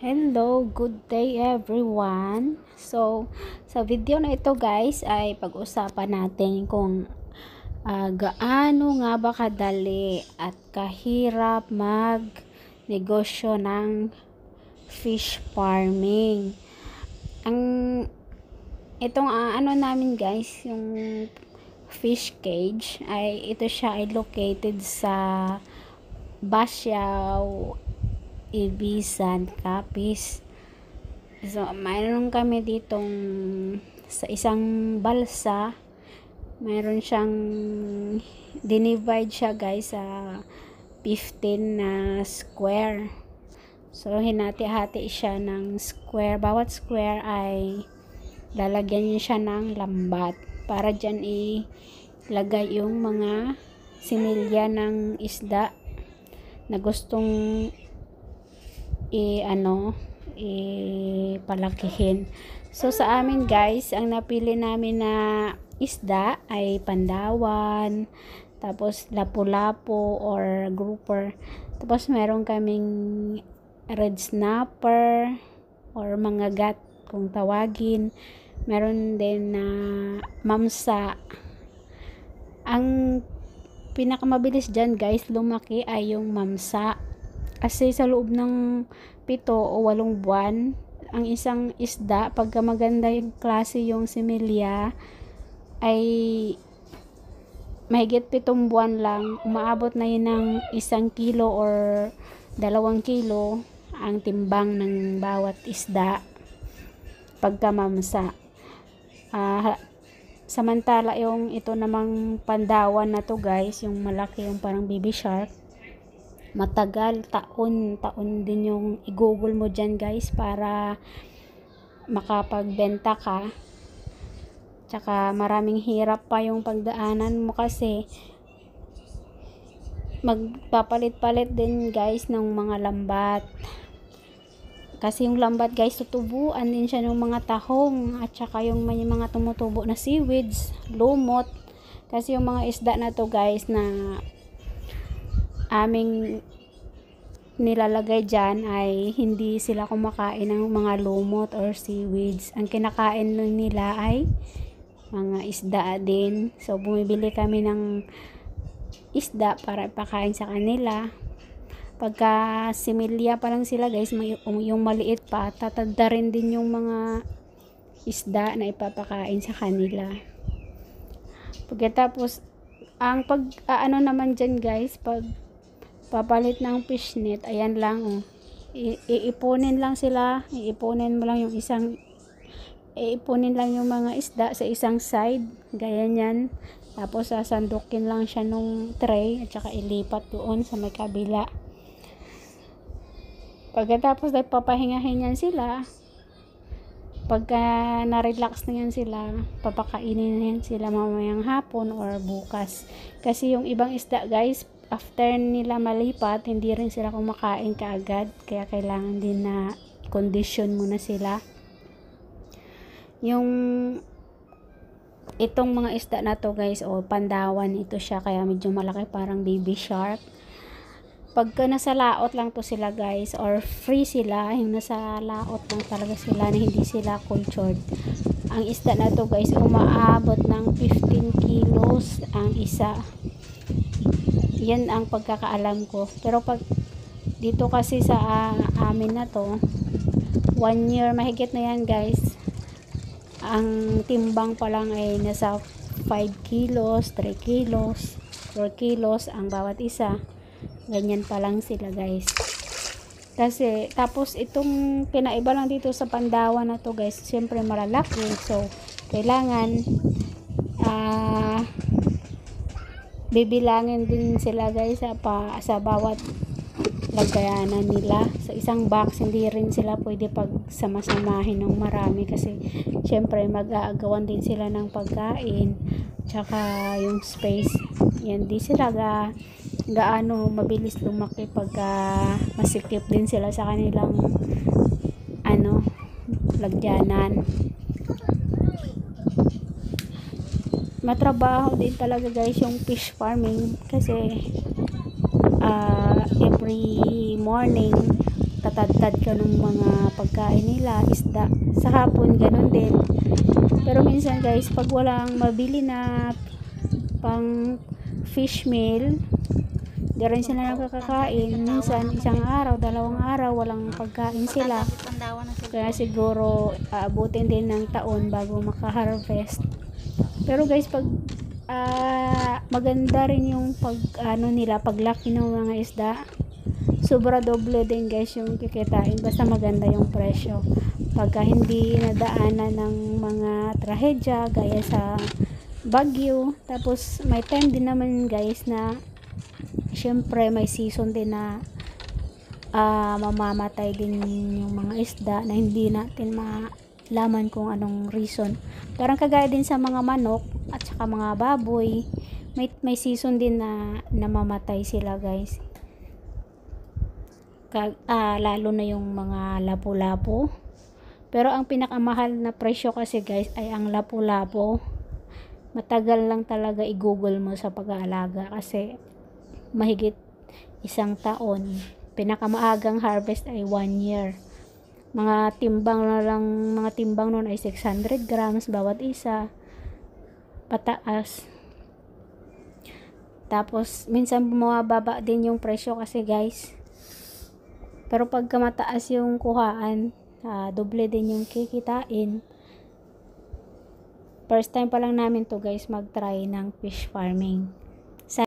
Hello, good day everyone. So, sa video na ito guys ay pag-usapan natin kung gaano nga ba kadali at kahirap mag negosyo ng fish farming. Ang itong ano namin guys, yung fish cage ay ito siya ay located sa Basiao, Ibisan, Capiz. So, mayroon kami ditong sa isang balsa, mayroon siyang dinivide siya guys sa 15 na square. So, hinati-hati siya ng square. Bawat square ay lalagyan niya siya ng lambat para dyan ilagay yung mga similya ng isda na gustong palakihin. So sa amin guys, ang napili namin na isda ay pandawan, tapos lapu-lapu or grouper, tapos meron kaming red snapper or mga gat kung tawagin, meron din na mamsa. Ang pinakamabilis dyan guys lumaki ay yung mamsa, kasi sa loob ng 7 o 8 buwan, ang isang isda, pagka maganda yung klase yung similya, ay mahigit 7 buwan lang, umaabot na yun ng 1 kilo or 2 kilo ang timbang ng bawat isda pagka mamsa. Samantala yung ito namang pandawan na to guys, yung malaki, yung parang baby shark, matagal, taon din yung i-google mo dyan guys para makapagbenta ka. Tsaka maraming hirap pa yung pagdaanan mo, kasi magpapalit-palit din guys ng mga lambat, kasi yung lambat guys tutubuan din siya ng mga tahong, at saka yung may mga tumutubo na seaweeds, lumot, kasi yung mga isda na to guys na aming nilalagay dyan ay hindi sila kumakain ng mga lumot or seaweeds. Ang kinakain nila ay mga isda din. So bumibili kami ng isda para ipakain sa kanila. Pagka similya pa lang sila guys, yung maliit pa, tatanda rin din yung mga isda na ipapakain sa kanila. Pagkatapos ang naman dyan guys, pag papalit ng fishnet, ayan lang, iipunin lang sila, iipunin mo lang yung iipunin lang yung mga isda sa isang side, gaya yan, tapos sasandukin lang siya nung tray, at saka ilipat doon sa may kabila. Pagkatapos ay papahingahin yan sila, pagka na-relax na yan sila, papakainin na yan sila mamayang hapon or bukas, kasi yung ibang isda guys, after nila malipat, hindi rin sila kumakain kaagad, kaya kailangan din na condition muna sila. Yung itong mga isda na to guys, pandawan ito siya, kaya medyo malaki, parang baby shark. Pagka nasa laot lang to sila guys, or free sila, yung nasa laot lang talaga sila, na hindi sila cultured, ang isda na to guys umaabot ng 15 kilos ang isa. Yan ang pagkakaalam ko. Pero pag dito kasi sa amin na to, 1 year mahigit na yan guys, ang timbang pa lang ay nasa 5 kilos, 3 kilos, 4 kilos ang bawat isa. Ganyan pa lang sila guys. Kasi tapos itong pinaiba lang dito sa pandawan na to guys, siyempre malalaki, so kailangan bibilangin din sila guys sa bawat lagayanan nila. Sa isang box hindi rin sila pwede pagsama-samahin ng marami, kasi syempre mag-aagawan din sila ng pagkain, tsaka yung space, yan, di sila gaano mabilis lumaki pagka masikip din sila sa kanilang lagyanan. Matrabaho din talaga guys yung fish farming, kasi every morning magtatad ka ng mga pagkain nila, isda. Sa hapon, ganun din. Pero minsan guys, pag walang mabili na pang fish meal, di rin sila nakakakain. Minsan, isang araw, dalawang araw, walang pagkain sila. Kaya siguro, aabutin din ng taon bago makaharvest. Pero guys, pag maganda rin yung paglaki ng mga isda, sobra doble din guys yung kikitain, basta maganda yung presyo. Pagka hindi nadaanan ng mga trahedya gaya sa bagyo, tapos may time din naman guys na syempre may season din na mamamatay din yung mga isda na hindi natin malaman kung anong reason. Parang kagaya din sa mga manok at saka mga baboy, may season din na namamatay sila guys. Lalo na yung mga lapu-lapu. Pero ang pinakamahal na presyo kasi guys ay ang lapu-lapu. Matagal lang talaga i-google mo sa pag-aalaga kasi mahigit 1 taon. Pinakamaagang harvest ay 1 year. Mga timbang nun ay 600 grams bawat isa pataas. Tapos minsan bumababa din yung presyo kasi guys. Pero pagka mataas yung kuhaan, doble din yung kikitain. First time pa lang namin to guys mag-try ng fish farming.